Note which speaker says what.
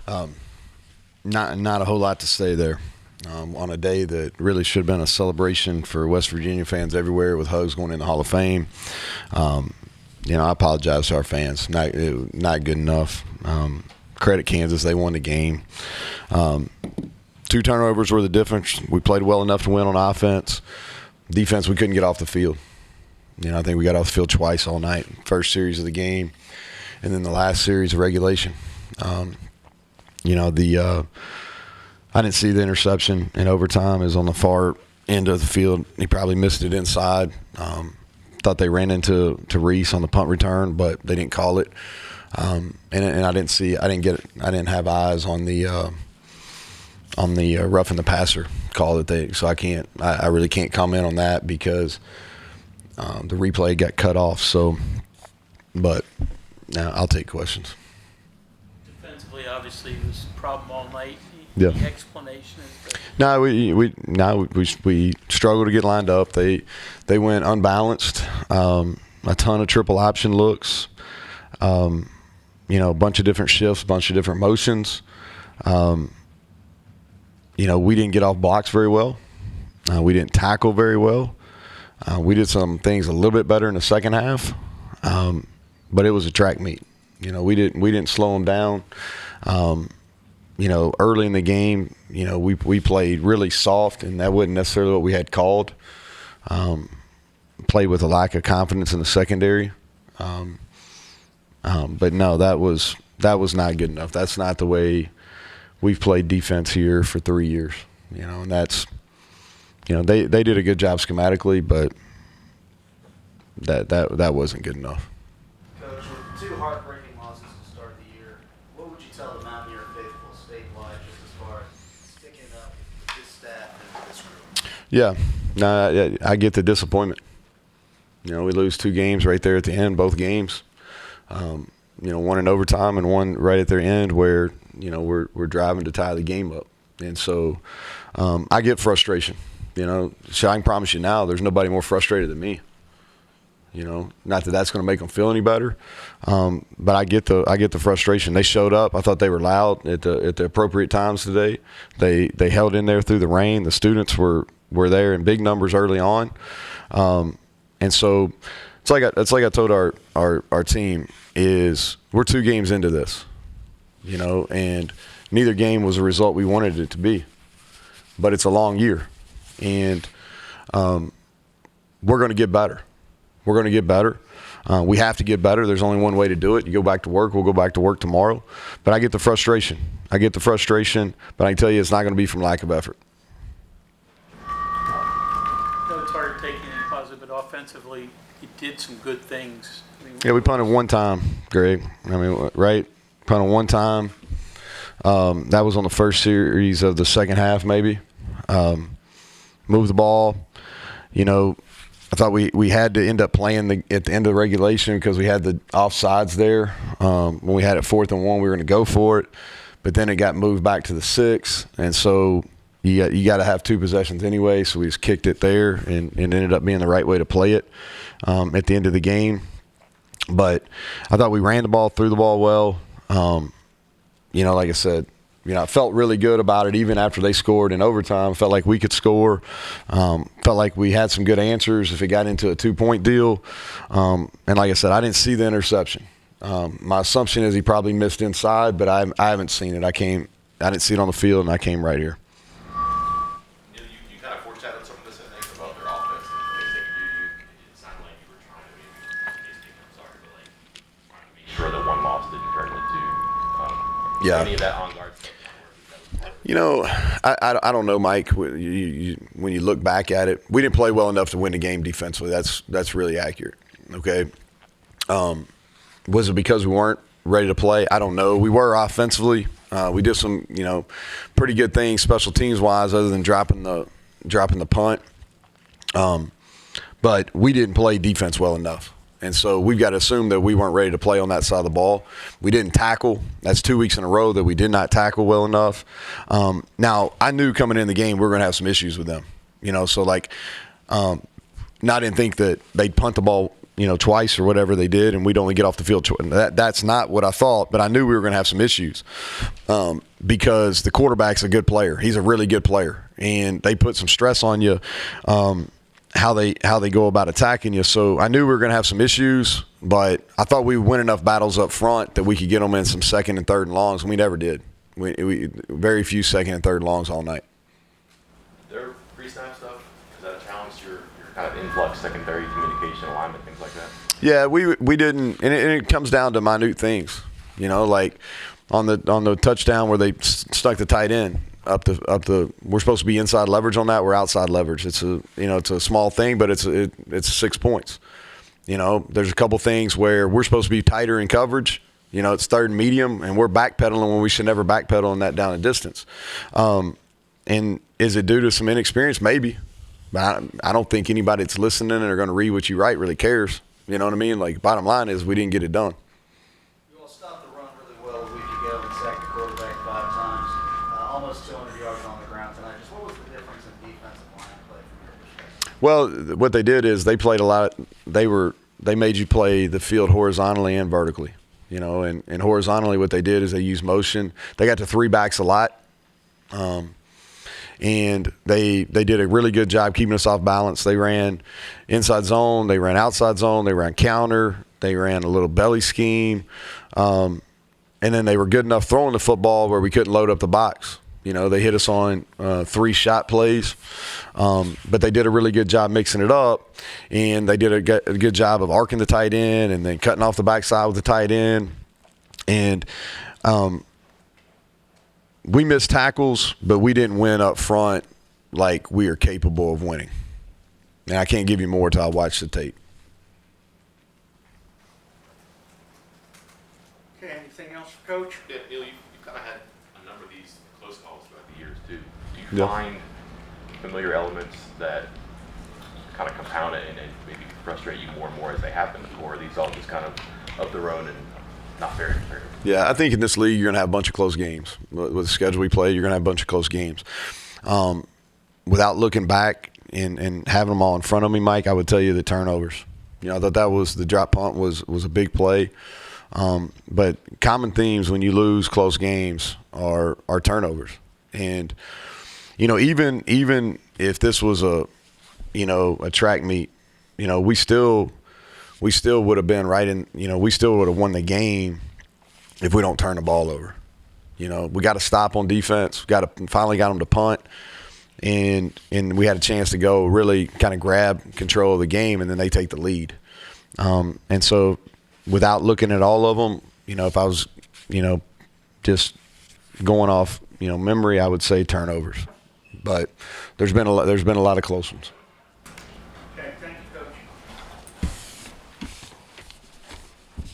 Speaker 1: Not a whole lot to say there. On a day that really should have been a celebration for West Virginia fans everywhere with Hugs going in the Hall of Fame. I apologize to our fans. Not good enough. Credit Kansas. They won the game. 2 turnovers were the difference. We played well enough to win on offense. Defense, we couldn't get off the field. I think we got off the field twice all night. First series of the game, and then the last series of regulation. I didn't see the interception in overtime. It was on the far end of the field. He probably missed it inside. Thought they ran into Reese on the punt return, but they didn't call it. And I didn't have eyes on the roughing the passer call so I really can't comment on that because the replay got cut off. So, but I'll take questions.
Speaker 2: Defensively, obviously, it was a problem all night.
Speaker 1: Yeah.
Speaker 2: The explanation is that
Speaker 1: we struggled to get lined up. They went unbalanced. A ton of triple option looks. A bunch of different shifts, a bunch of different motions. We didn't get off blocks very well. We didn't tackle very well. We did some things a little bit better in the second half, but it was a track meet. We didn't slow them down. Early in the game, we played really soft, and that wasn't necessarily what we had called. Played with a lack of confidence in the secondary. But no, that was not good enough. That's not the way we've played defense here for 3 years. And that's, they did a good job schematically, but that wasn't good enough.
Speaker 3: Coach, with 2 heartbreaking losses to start the year, what would you tell the Mountaineer faithful statewide just as far as sticking up with this staff and this group?
Speaker 1: Yeah, no, I get the disappointment. We lose 2 games right there at the end, both games. One in overtime and one right at their end where, we're driving to tie the game up. And so I get frustration. So I can promise you now there's nobody more frustrated than me. Not that that's going to make them feel any better, but I get the frustration. They showed up. I thought they were loud at the appropriate times today. They held in there through the rain. The students were there in big numbers early on, and so it's like I told our team is we're 2 games into this, and neither game was the result we wanted it to be, but it's a long year, and we're going to get better. We're going to get better. We have to get better. There's only one way to do it. You go back to work. We'll go back to work tomorrow. But I get the frustration. But I can tell you it's not going to be from lack of effort.
Speaker 2: it's hard to take anything positive, but offensively, you did some good things.
Speaker 1: Yeah, we punted one time, Greg. Right? Punted one time. That was on the first series of the second half, maybe. Moved the ball. I thought we had to end up playing at the end of the regulation because we had the offsides there. When we had it 4th and 1, we were going to go for it. But then it got moved back to the 6. And so you got to have 2 possessions anyway. So we just kicked it there and it ended up being the right way to play it at the end of the game. But I thought we ran the ball, threw the ball well. Like I said, I felt really good about it even after they scored in overtime. Felt like we could score. Felt like we had some good answers if it got into a 2-point deal. And like I said, I didn't see the interception. My assumption is he probably missed inside, but I haven't seen it. I didn't see it on the field, and I came right here.
Speaker 4: You kind of foreshadowed some of this, I think, about their offense and the things they could do. It sounded like you were trying to make sure that one loss didn't turn into any of that on-guard stuff.
Speaker 1: I don't know, Mike. When you look back at it, we didn't play well enough to win the game defensively. That's really accurate. Okay. Was it because we weren't ready to play? I don't know. We were offensively. We did some, pretty good things special teams wise, other than dropping the punt. But we didn't play defense well enough. And so we've got to assume that we weren't ready to play on that side of the ball. We didn't tackle. That's 2 weeks in a row that we did not tackle well enough. Now, I knew coming in the game we were going to have some issues with them. I didn't think that they'd punt the ball, twice or whatever they did, and we'd only get off the field. That's not what I thought, but I knew we were going to have some issues because the quarterback's a good player. He's a really good player, and they put some stress on you, how they go about attacking you. So I knew we were going to have some issues, but I thought we would win enough battles up front that we could get them in some second and third and longs, and we never did. We very few second and third longs all night.
Speaker 4: Their pre-snap stuff, is that a challenge? Your kind of influx, secondary communication, alignment, things like that?
Speaker 1: Yeah, we didn't, and it comes down to minute things, like on the touchdown where they stuck the tight end up the. We're supposed to be inside leverage on that. We're outside leverage. It's a small thing, but it's 6 points. There's a couple things where we're supposed to be tighter in coverage. It's third and medium, and we're backpedaling when we should never backpedal on that down and distance. And is it due to some inexperience? Maybe. But I don't think anybody that's listening or going to read what you write really cares. You know what I mean? Like, bottom line is we didn't get it done.
Speaker 3: You all stopped the run really well a week ago and sacked the quarterback 5 times, almost 200 yards on the ground tonight. Just what was the difference in defensive line play from your perspective?
Speaker 1: Well, what they did is they played a lot. They made you play the field horizontally and vertically. And horizontally what they did is they used motion. They got to 3 backs a lot. And they did a really good job keeping us off balance. They ran inside zone. They ran outside zone. They ran counter. They ran a little belly scheme. And then they were good enough throwing the football where we couldn't load up the box. They hit us on 3 shot plays. But they did a really good job mixing it up. And they did a good job of arcing the tight end and then cutting off the backside with the tight end. And we missed tackles, but we didn't win up front like we are capable of winning. And I can't give you more until I watch the tape.
Speaker 2: Okay, anything else for Coach?
Speaker 4: Yeah, Neal, you've kind of had a number of these close calls throughout the years, too. Do you find familiar elements that kind of compound it and maybe frustrate you more and more as they happen? Or are these all just kind of their own and not very fair?
Speaker 1: Yeah, I think in this league you're going to have a bunch of close games. With the schedule we play, you're going to have a bunch of close games. Without looking back and having them all in front of me, Mike, I would tell you the turnovers. I thought that was the drop punt was a big play. But common themes when you lose close games are turnovers. And, even if this was a track meet, we still would have been right in, we still would have won the game if we don't turn the ball over. We got to stop on defense. Finally got them to punt. And we had a chance to go really kind of grab control of the game, and then they take the lead. And so without looking at all of them, if I was, just going off, memory, I would say turnovers. But there's been a lot of close ones.